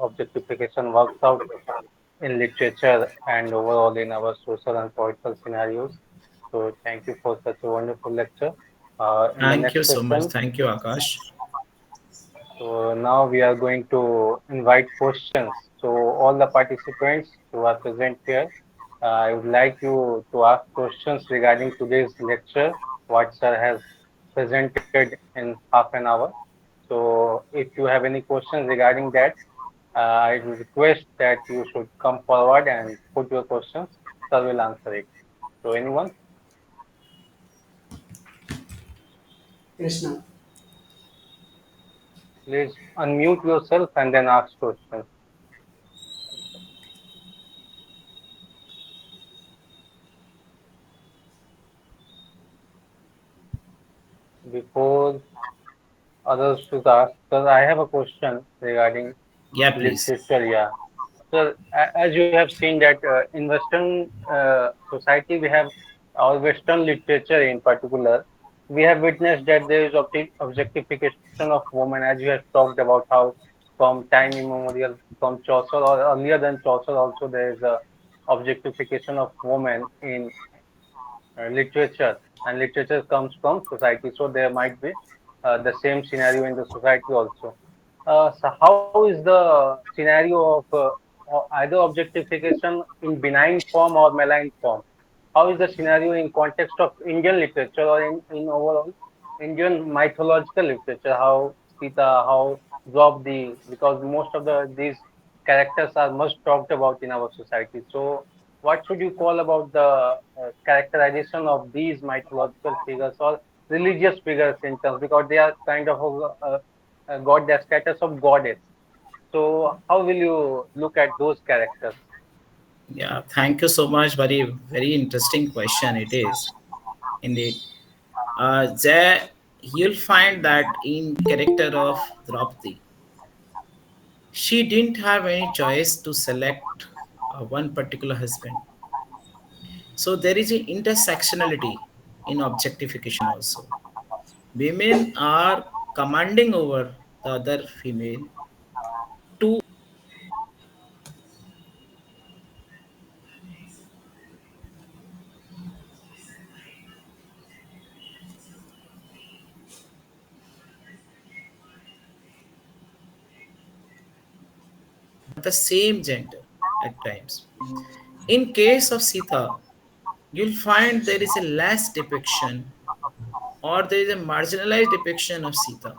objectification works out in literature and overall in our social and political scenarios. So thank you for such a wonderful lecture. In the Thank next you so much. session, Thank you, Akash. so now we are going to invite questions. So all the participants who are present here, I would like you to ask questions regarding today's lecture, what sir has presented in half an hour. So if you have any questions regarding that, I will request that you should come forward and put your questions. Sir will answer it. So anyone, Krishna. please unmute yourself and then ask questions. Before others should ask, sir, I have a question regarding Yeah, please. literature. Yeah. So, as you have seen that in Western society, we have our Western literature in particular, we have witnessed that there is objectification of women, as you have talked about how from time immemorial, from Chaucer or earlier than Chaucer, also there is a objectification of women in literature, and literature comes from society, so there might be the same scenario in the society also. So how is the scenario of either objectification in benign form or malign form? How is the scenario in context of Indian literature or in overall Indian mythological literature? How Sita, how Draupadi, because most of these characters are much talked about in our society. So what should you call about the characterization of these mythological figures or religious figures in terms, because they are kind of got their status of goddess. So how will you look at those characters? Yeah, thank you so much. Very interesting question it is, indeed. There, you'll find that in character of Draupadi, she didn't have any choice to select one particular husband. So there is an intersectionality in objectification also. Women are commanding over the other female to the same gender at times. In case of Sita, you'll find there is a less depiction or there is a marginalized depiction of Sita.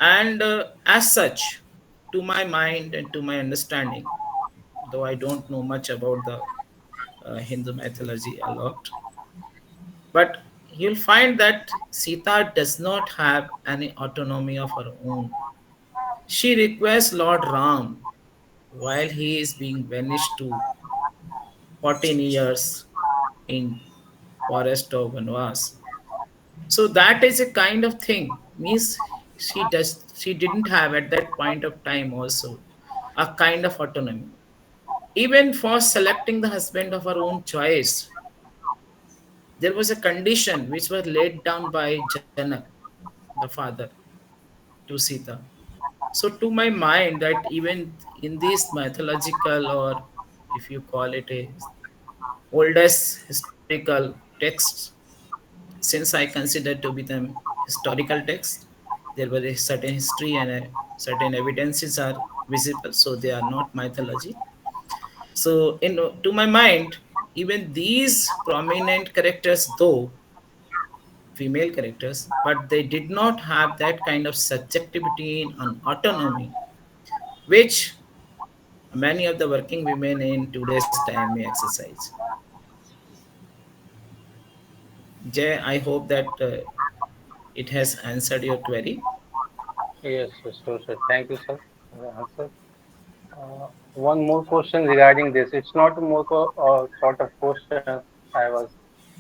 And as such, to my mind and to my understanding, though I don't know much about the Hindu mythology a lot, but you'll find that Sita does not have any autonomy of her own. She requests Lord Ram while he is being banished to 14 years in forest of Vanvas. So that is a kind of thing. Means she didn't have at that point of time also a kind of autonomy. Even for selecting the husband of her own choice, there was a condition which was laid down by Janak, the father, to Sita. So to my mind that even in these mythological, or if you call it a oldest historical texts, since I consider to be them historical texts, there was a certain history and a certain evidences are visible, so they are not mythology. So in to my mind, even these prominent characters, though female characters, but they did not have that kind of subjectivity and autonomy which many of the working women in today's time may exercise. Jay, I hope that it has answered your query. Yes, yes, sure, sir. Thank you, sir, for the answer. One more question regarding this. It's not a more sort of question. I was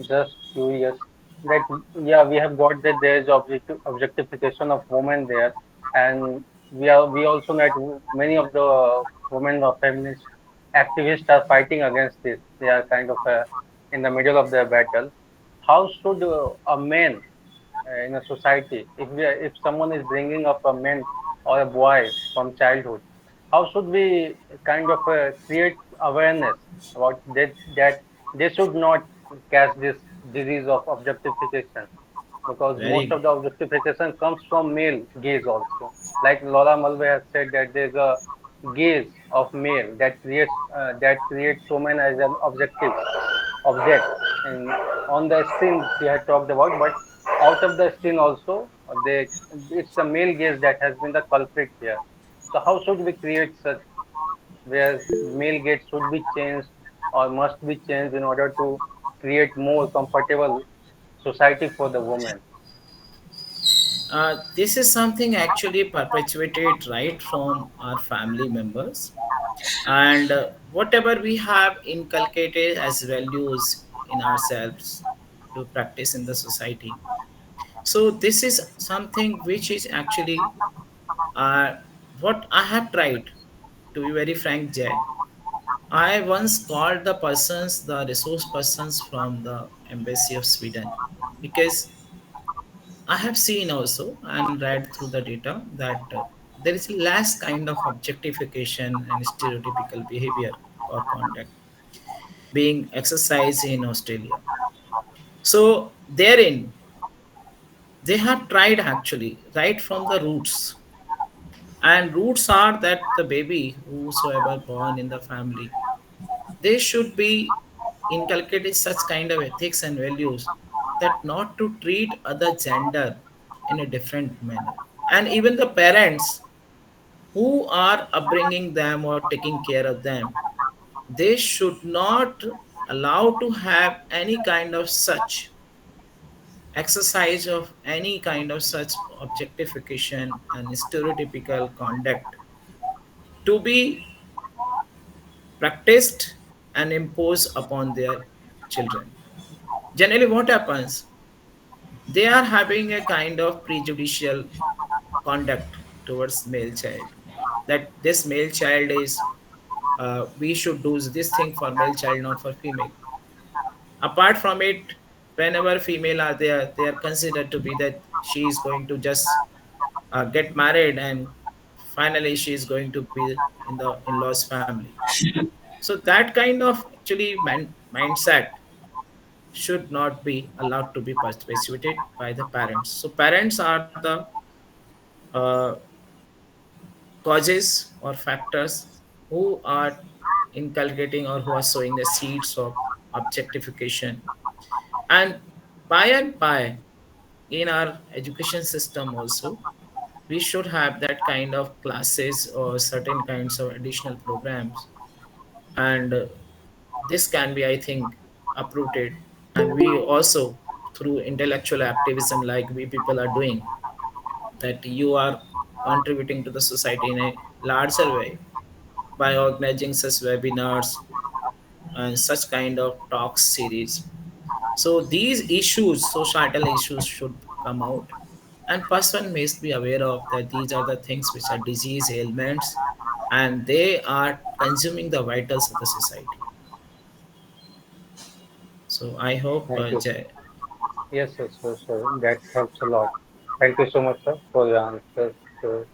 just curious that yeah, we have got that there is objectification of women there, and we also know that many of the women or feminist activists are fighting against this. They are kind of in the middle of their battle. How should a man in a society, if someone is bringing up a man or a boy from childhood, how should we kind of create awareness about that they should not catch this disease of objectification, because most of Very the objectification comes from male gaze also. Like Laura Mulvey has said that there's a gaze of male that creates woman as an object, and on the screen we had talked about, but out of the screen also, they it's the male gaze that has been the culprit here. So how should we create such where male gaze should be changed or must be changed in order to create more comfortable society for the woman? This is something actually perpetuated right from our family members, and whatever we have inculcated as values in ourselves to practice in the society. So this is something which is actually uh, what I have tried. To be very frank, Jay, I once called the resource persons from the embassy of Sweden, because I have seen also and read through the data that there is less kind of objectification and stereotypical behavior or conduct being exercised in Australia. So therein, they have tried actually right from the roots. And roots are that the baby whosoever born in the family, they should be inculcated such kind of ethics and values that not to treat other gender in a different manner. And even the parents who are upbringing them or taking care of them, they should not allow to have any kind of such exercise of any kind of such objectification and stereotypical conduct to be practiced and imposed upon their children. Generally, what happens? They are having a kind of prejudicial conduct towards male child. That this male child is, we should do this thing for male child, not for female. Apart from it, whenever female are there, they are considered to be that she is going to just get married, and finally she is going to be in the in-laws family. So that kind of actually mindset should not be allowed to be perpetuated by the parents. So parents are the uh, causes or factors who are inculcating or who are sowing the seeds of objectification. And by in our education system also, we should have that kind of classes or certain kinds of additional programs. And this can be, I think, uprooted. And we also, through intellectual activism like we people are doing, that you are contributing to the society in a larger way by organizing such webinars and such kind of talks series. So these issues, societal issues, should come out, and person must be aware of that these are the things which are disease ailments, and they are consuming the vitals of the society. So I hope, Thank you. Jay. Yes, yes, sure, sure. That helps a lot. Thank you so much, sir, for your answers. So,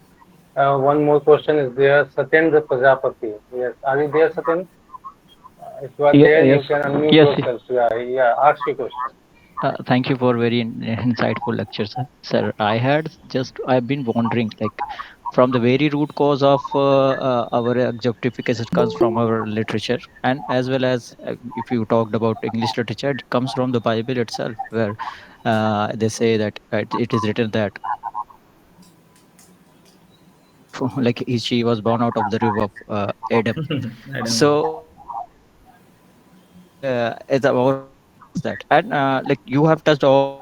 one more question is there, Satyendra Prajapati. Yes, are you there, Satyendra? If you are Yeah, there, you yes, can unmute yes. yourself. Yeah, yeah. Ask your question. Thank you for very insightful lecture, sir. Sir, I've been wondering, like, from the very root cause of our objectification comes from our literature, and as well as if you talked about English literature, it comes from the Bible itself, where they say that it is written that like she was born out of the rib of Adam. I don't know. So it's about that, and like you have touched all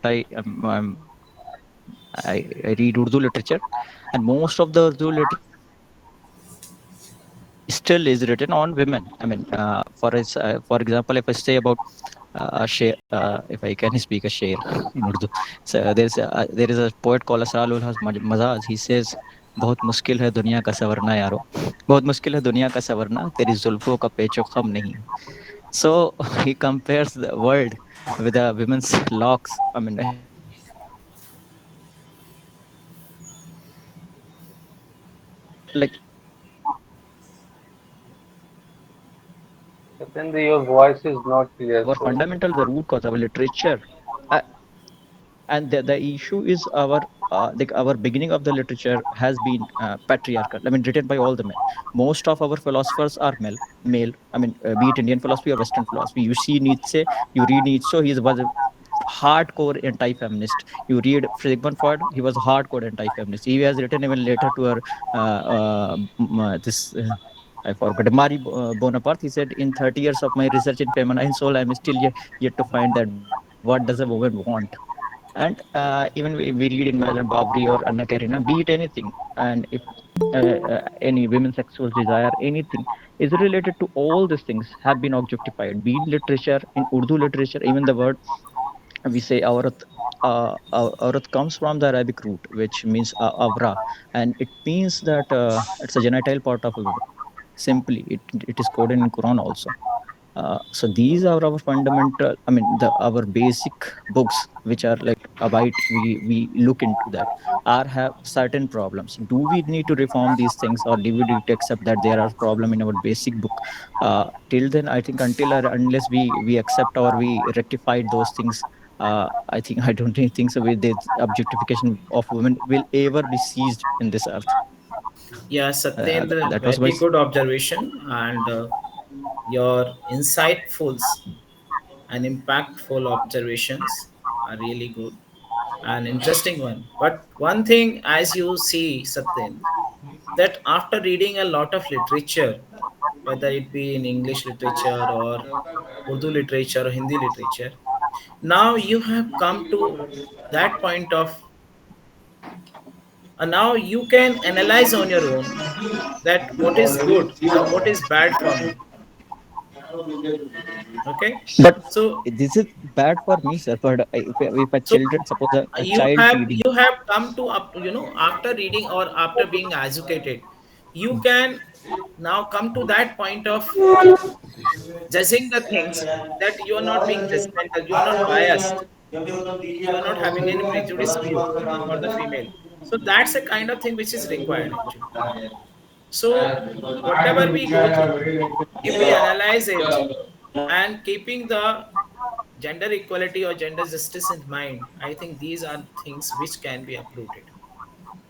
the points that I read Urdu literature, and most of the Urdu literature still is written on women. I mean, for example, if I say about a share, if I can speak a share in Urdu, so there is a poet called Asrarul Has Mazaz. He says, बहुत मुश्किल है दुनिया का सवरना यारो, बहुत मुश्किल है दुनिया का सवरना, तेरी जुल्फों का पेचो खम नहीं. So he compares the world with a women's locks. I mean, hair locks. So like Then your voice is not clear, Our sir. fundamental, the root cause, our literature, uh, and the issue is our like our beginning of the literature has been patriarchal. I mean, written by all the men. Most of our philosophers are male. I mean, be it Indian philosophy or Western philosophy. You see Nietzsche, you read Nietzsche, he was a hardcore anti-feminist. You read Sigmund Freud, he was a hardcore anti-feminist. He has written even later to her this. I forgot. Marie Bonaparte. He said, "In 30 years of my research in feminine soul, I'm still yet to find that what does a woman want." And even we read in Madame Bovary or Anna Karenina, be it anything, and if any women's sexual desire, anything is related to all these things have been objectified. Be in literature, in Urdu literature, even the word we say aurat, aurat comes from the Arabic root, which means avra, and it means that it's a genital part of a woman. Simply, it is coded in Quran also. So these are our fundamental, I mean, the our basic books, which are like abide. We look into that are have certain problems. Do we need to reform these things, or do we need to accept that there are problem in our basic book? Till then, I think until or unless we accept or we rectified those things, I think I don't think so. With the objectification of women will ever be ceased in this earth. Yeah, Satyendra, That was very my good observation, and your insightful and impactful observations are really good and interesting one. But one thing, as you see, Satyendra, that after reading a lot of literature, whether it be in English literature or Urdu literature or Hindi literature, now you have come to that point of now you can analyze on your own that what is good and what is bad for me. Okay, But so this is bad for me, sir. But if a so children, suppose a you child have reading, you have come to up, after reading or after being educated, you can now come to that point of judging the things, that you are not being judgmental, you are not biased, you are not having any prejudice view for the female. So that's a kind of thing which is required actually. So whatever we go through, if we analyze it and keeping the gender equality or gender justice in mind, I think these are things which can be uprooted.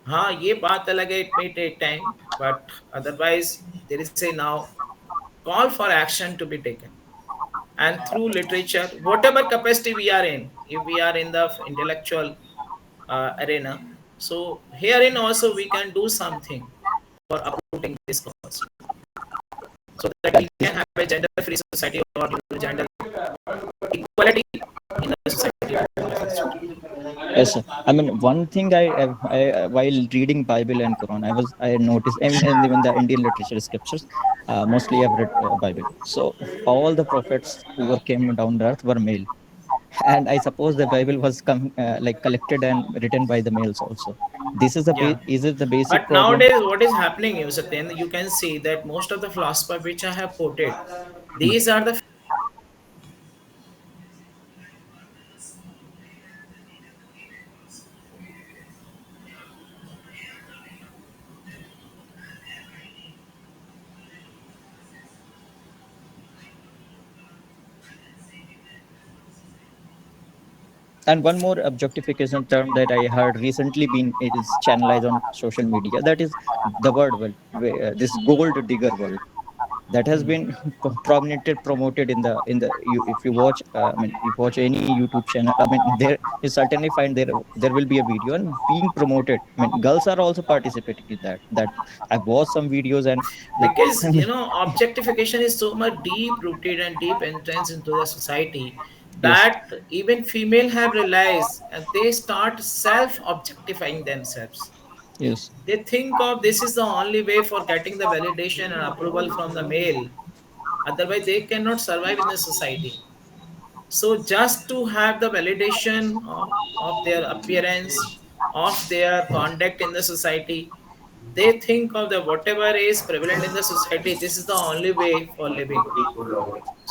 हाँ ये बात अलग है, it may take time, but otherwise there is a now call for action to be taken. And through literature, whatever capacity we are in, if we are in the intellectual arena, so herein also we can do something for uprooting this cause, so that we can have a gender free society or gender equality in the society of the future. yes, sir. I mean, one thing while reading Bible and Quran, I noticed, and even the Indian literature scriptures, mostly I've read Bible. So all the prophets who were came down to earth were male, and I suppose the Bible was like collected and written by the males also. This is Yeah. is it the basic But problem? nowadays, what is happening is that then you can see that most of the philosophers which I have quoted, these are the And one more objectification term that I heard recently been is channelized on social media. That is the word world, this gold digger world that has been prominent promoted in the you, if you watch I mean if you watch any YouTube channel, I mean there you certainly find there will be a video and being promoted. I mean girls are also participating in that I've watched some videos and like because I mean, objectification is so much deep rooted and deep entrance into the society yes, that even female have realized, and they start self objectifying themselves. yes, They think of this is the only way for getting the validation and approval from the male, otherwise they cannot survive in the society. So just to have the validation of their appearance, of their conduct in the society, they think of the whatever is prevalent in the society, this is the only way for living.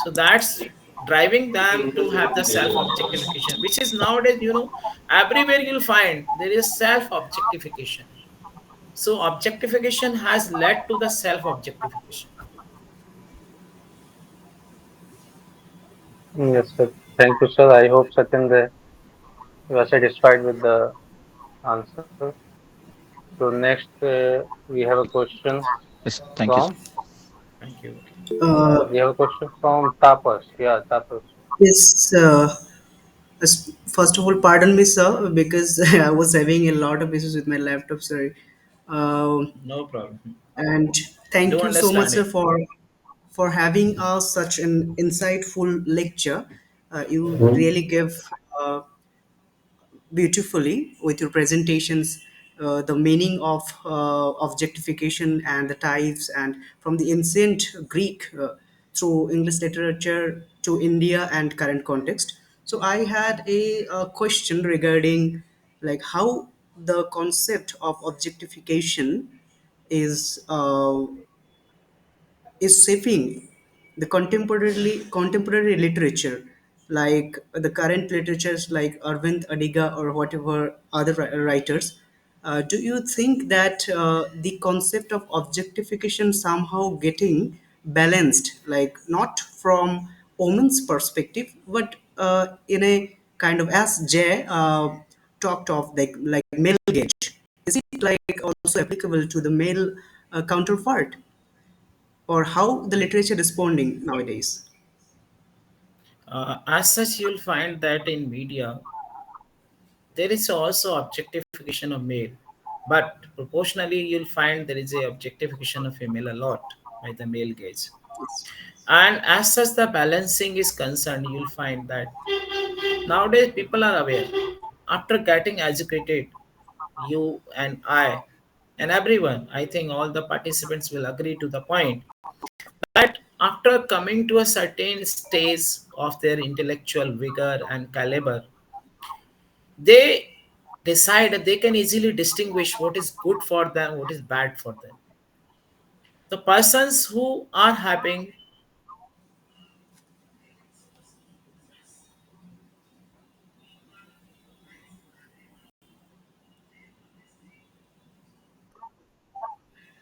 So that's driving them to have the self objectification, which is nowadays, everywhere you'll find there is self objectification. So objectification has led to the self objectification. Yes, sir. Thank you, sir. I hope Satyendra you are satisfied with the answer. So next, we have a question Yes, thank you, sir. from Thank you. Uh, we have a question from Tapas. Yeah, Tapas. yes, first of all, pardon me, sir, because I was having a lot of issues with my laptop, sorry. Um, No problem. and Do thank you so much, understand sir, it. for having us such an insightful lecture. You really give uh, beautifully with your presentations the meaning of objectification and the types, and from the ancient Greek through English literature to India and current context. So I had a question regarding like how the concept of objectification is shaping the contemporary literature, like the current literatures like Arvind Adiga or whatever other writers. Do you think that the concept of objectification somehow getting balanced, like not from woman's perspective, but in a kind of, as Jay talked of, like male gauge? Is it like also applicable to the male counterpart, or how the literature responding nowadays? As such, you'll find that in media, there is also objectification of male, but proportionally, you'll find there is a objectification of female a lot by the male gaze. And as such, the balancing is concerned, you'll find that nowadays people are aware. After getting educated, you and I and everyone, I think all the participants will agree to the point that after coming to a certain stage of their intellectual vigor and caliber, they decide that they can easily distinguish what is good for them, what is bad for them. The persons who are having